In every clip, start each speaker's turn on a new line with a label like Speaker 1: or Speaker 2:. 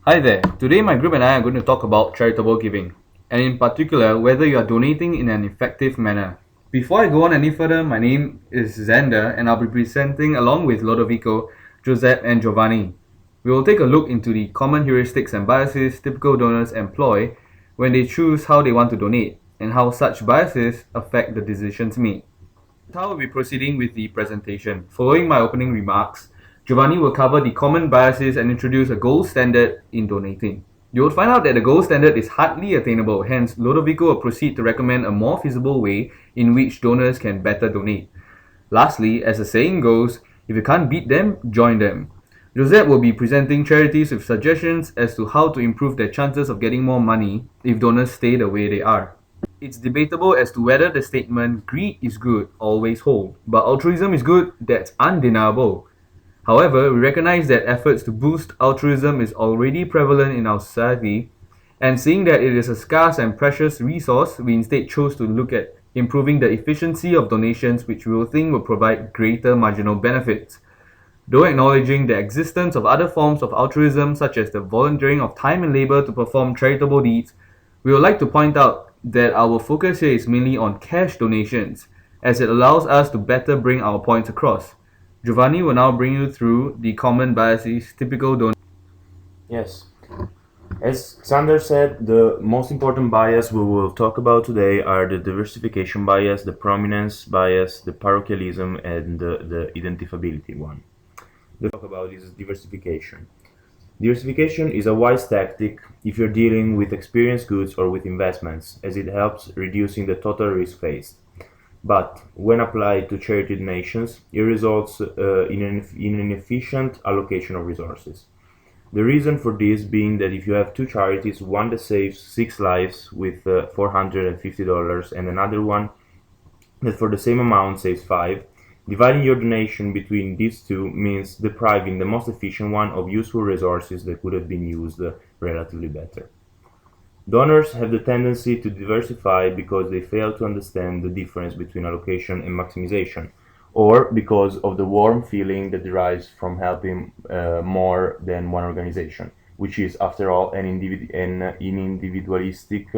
Speaker 1: Hi there. Today, my group and I are going to talk about charitable giving, and in particular, whether you are donating in an effective manner. Before I go on any further, my name is Xander, and I'll be presenting along with Lodovico, Josep, and Giovanni. We will take a look into the common heuristics and biases typical donors employ when they choose how they want to donate, and how such biases affect the decisions made. How we'll be proceeding with the presentation. Following my opening remarks, Giovanni will cover the common biases and introduce a gold standard in donating. You will find out that the gold standard is hardly attainable, hence Lodovico will proceed to recommend a more feasible way in which donors can better donate. Lastly, as the saying goes, if you can't beat them, join them. Josep will be presenting charities with suggestions as to how to improve their chances of getting more money if donors stay the way they are. It's debatable as to whether the statement greed is good always hold, but altruism is good, that's undeniable. However, we recognize that efforts to boost altruism is already prevalent in our society, and seeing that it is a scarce and precious resource, we instead chose to look at improving the efficiency of donations, which we will think will provide greater marginal benefits. Though acknowledging the existence of other forms of altruism, such as the volunteering of time and labor to perform charitable deeds, we would like to point out that our focus here is mainly on cash donations, as it allows us to better bring our points across. Giovanni will now bring you through the common biases typical donors.
Speaker 2: Yes. As Xander said, the most important bias we will talk about today are the diversification bias, the prominence bias, the parochialism, and the identifiability one. The talk about is diversification. Diversification is a wise tactic if you're dealing with experienced goods or with investments, as it helps reducing the total risk faced. But when applied to charity donations, it results in an efficient allocation of resources. The reason for this being that if you have two charities, one that saves six lives with $450 and another one that for the same amount saves five, dividing your donation between these two means depriving the most efficient one of useful resources that could have been used relatively better. Donors have the tendency to diversify because they fail to understand the difference between allocation and maximization, or because of the warm feeling that derives from helping more than one organization, which is, after all, an individualistic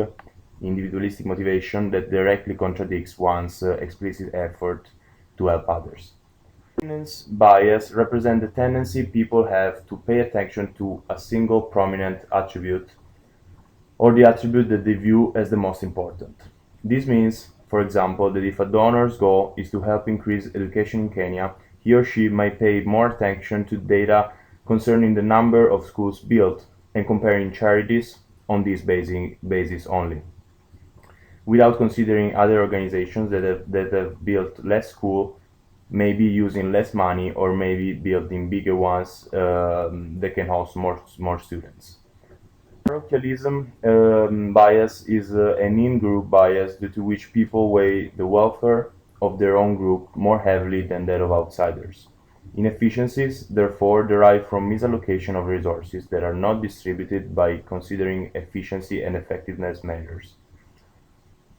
Speaker 2: motivation that directly contradicts one's explicit effort to help others. Prominence bias represents the tendency people have to pay attention to a single prominent attribute or the attribute that they view as the most important. This means, for example, that if a donor's goal is to help increase education in Kenya, he or she might pay more attention to data concerning the number of schools built and comparing charities on this basis only, without considering other organizations that have built less school, maybe using less money, or maybe building bigger ones that can house more students. Parochialism bias is an in-group bias due to which people weigh the welfare of their own group more heavily than that of outsiders. Inefficiencies, therefore, derive from misallocation of resources that are not distributed by considering efficiency and effectiveness measures.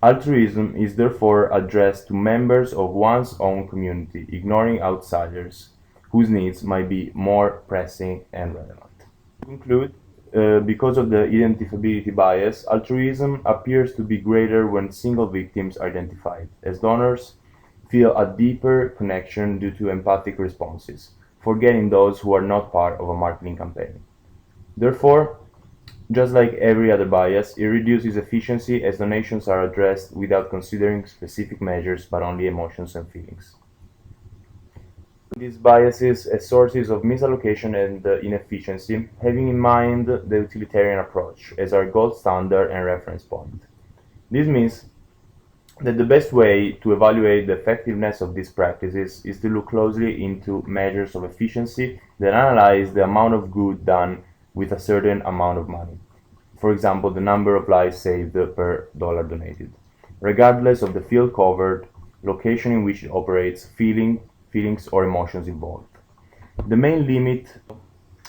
Speaker 2: Altruism is therefore addressed to members of one's own community, ignoring outsiders whose needs might be more pressing and relevant. To conclude, because of the identifiability bias, altruism appears to be greater when single victims are identified, as donors feel a deeper connection due to empathic responses, forgetting those who are not part of a marketing campaign. Therefore, just like every other bias, it reduces efficiency as donations are addressed without considering specific measures but only emotions and feelings. These biases as sources of misallocation and inefficiency, having in mind the utilitarian approach as our gold standard and reference point. This means that the best way to evaluate the effectiveness of these practices is to look closely into measures of efficiency that analyze the amount of good done with a certain amount of money. For example, the number of lives saved per dollar donated, regardless of the field covered, location in which it operates, feelings or emotions involved. The main limit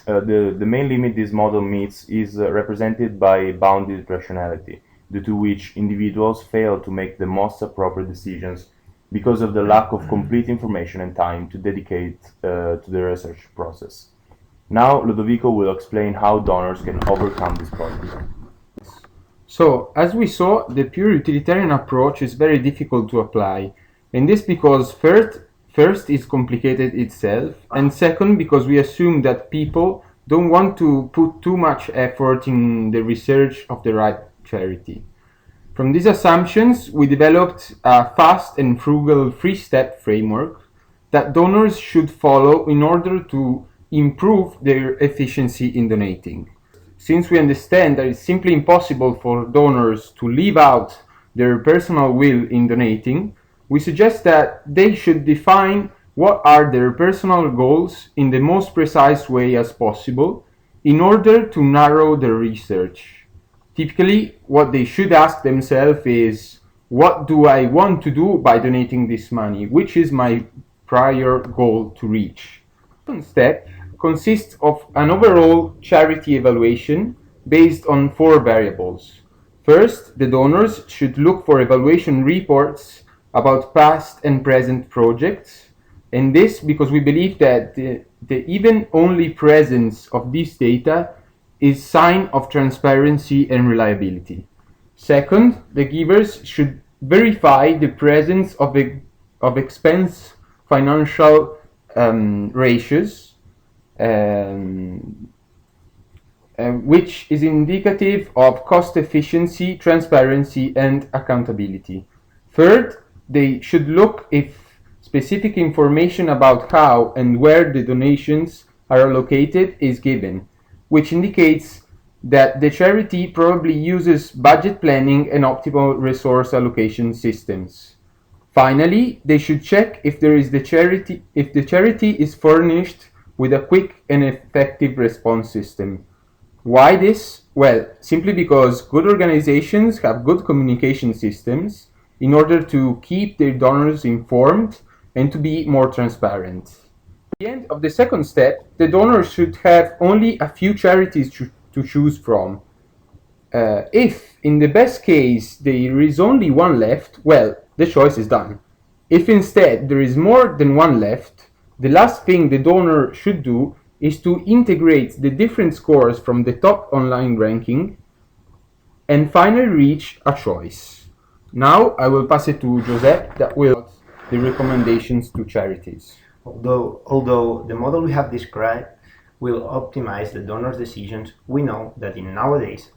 Speaker 2: the main limit this model meets is represented by bounded rationality, due to which individuals fail to make the most appropriate decisions because of the lack of complete information and time to dedicate to the research process. Now Lodovico will explain how donors can overcome this problem.
Speaker 3: So, as we saw, the pure utilitarian approach is very difficult to apply, and this because first it's complicated itself, and second because we assume that people don't want to put too much effort in the research of the right charity. From these assumptions, we developed a fast and frugal three-step framework that donors should follow in order to improve their efficiency in donating. Since we understand that it's simply impossible for donors to leave out their personal will in donating, we suggest that they should define what are their personal goals in the most precise way as possible in order to narrow their research. Typically, what they should ask themselves is, what do I want to do by donating this money? Which is my prior goal to reach? The second step consists of an overall charity evaluation based on four variables. First, the donors should look for evaluation reports about past and present projects, and this because we believe that the even only presence of this data is sign of transparency and reliability. Second, the givers should verify the presence of expense financial ratios, which is indicative of cost efficiency, transparency, and accountability. Third, they should look if specific information about how and where the donations are allocated is given, which indicates that the charity probably uses budget planning and optimal resource allocation systems. Finally, they should check if the charity is furnished with a quick and effective response system. Why this? Well, simply because good organizations have good communication systems in order to keep their donors informed and to be more transparent. At the end of the second step, the donors should have only a few charities to choose from. If, in the best case, there is only one left, well, the choice is done. If instead there is more than one left, the last thing the donor should do is to integrate the different scores from the top online ranking and finally reach a choice. Now I will pass it to Josep that will the recommendations to charities.
Speaker 4: Although the model we have described will optimize the donor's decisions, we know that in nowadays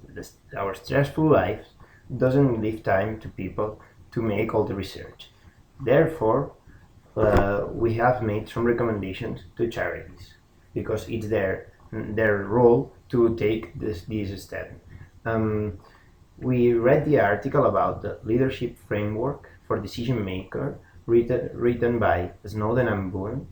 Speaker 4: our stressful lives doesn't leave time to people to make all the research. Therefore, we have made some recommendations to charities because it's their role to take this step. We read the article about the leadership framework for decision maker written by Snowden and Boone.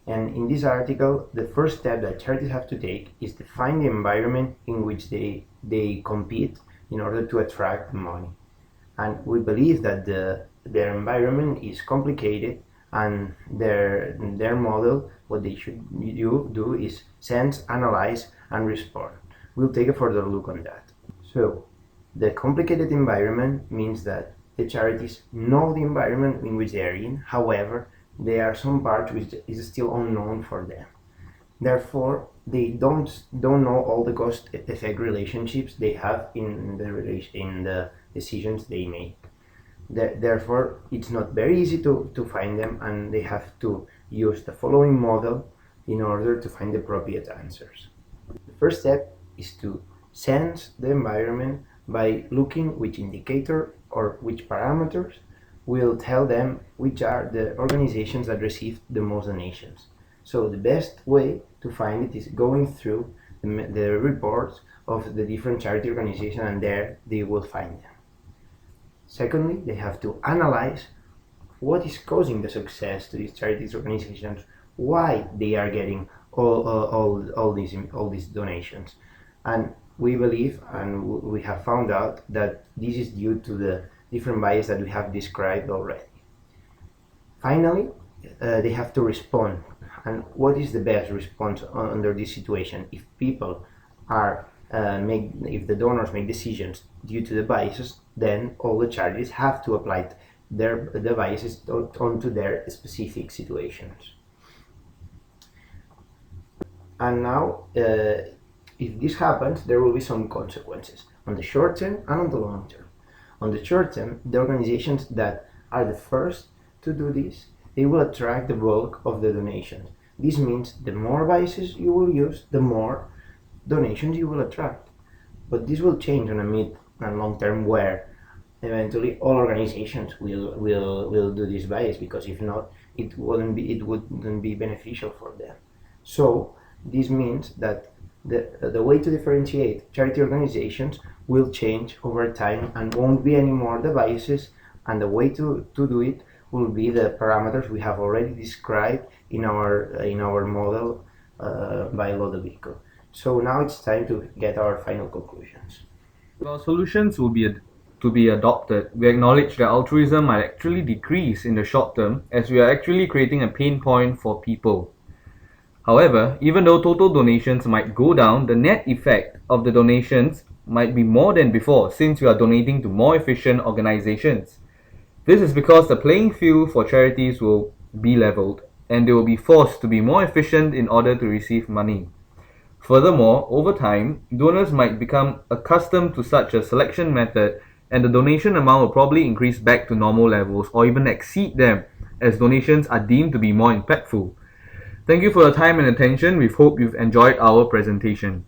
Speaker 4: And in this article, the first step that charities have to take is to find the environment in which they compete in order to attract money. And we believe that their environment is complicated, and their model, what they should do is sense, analyze, and respond. We'll take a further look on that. So, the complicated environment means that the charities know the environment in which they are in. However, there are some parts which is still unknown for them. Therefore, they don't know all the cause-effect relationships they have in the decisions they make. Therefore, it's not very easy to find them, and they have to use the following model in order to find the appropriate answers. The first step is to sense the environment by looking which indicator or which parameters will tell them which are the organizations that receive the most donations. So the best way to find it is going through the reports of the different charity organizations, and there they will find them. Secondly, they have to analyze what is causing the success to these charities organizations, why they are getting all these donations. And we believe, and we have found out, that this is due to the different bias that we have described already. Finally, they have to respond. And what is the best response under this situation? If people are if the donors make decisions due to the biases, then all the charities have to apply the biases onto their specific situations. And now, if this happens, there will be some consequences on the short term and on the long term. On the short term, the organizations that are the first to do this, they will attract the bulk of the donations. This means the more biases you will use, the more donations you will attract. But this will change on a mid and long term where eventually all organizations will do this bias, because if not, it wouldn't be beneficial for them. So this means that the way to differentiate charity organizations will change over time and won't be anymore the biases, and the way to do it will be the parameters we have already described in our model by Lodovico. So now it's time to get our final conclusions.
Speaker 1: While solutions will be to be adopted, we acknowledge that altruism might actually decrease in the short term as we are actually creating a pain point for people. However, even though total donations might go down, the net effect of the donations might be more than before since we are donating to more efficient organizations. This is because the playing field for charities will be leveled and they will be forced to be more efficient in order to receive money. Furthermore, over time, donors might become accustomed to such a selection method and the donation amount will probably increase back to normal levels or even exceed them as donations are deemed to be more impactful. Thank you for your time and attention. We hope you've enjoyed our presentation.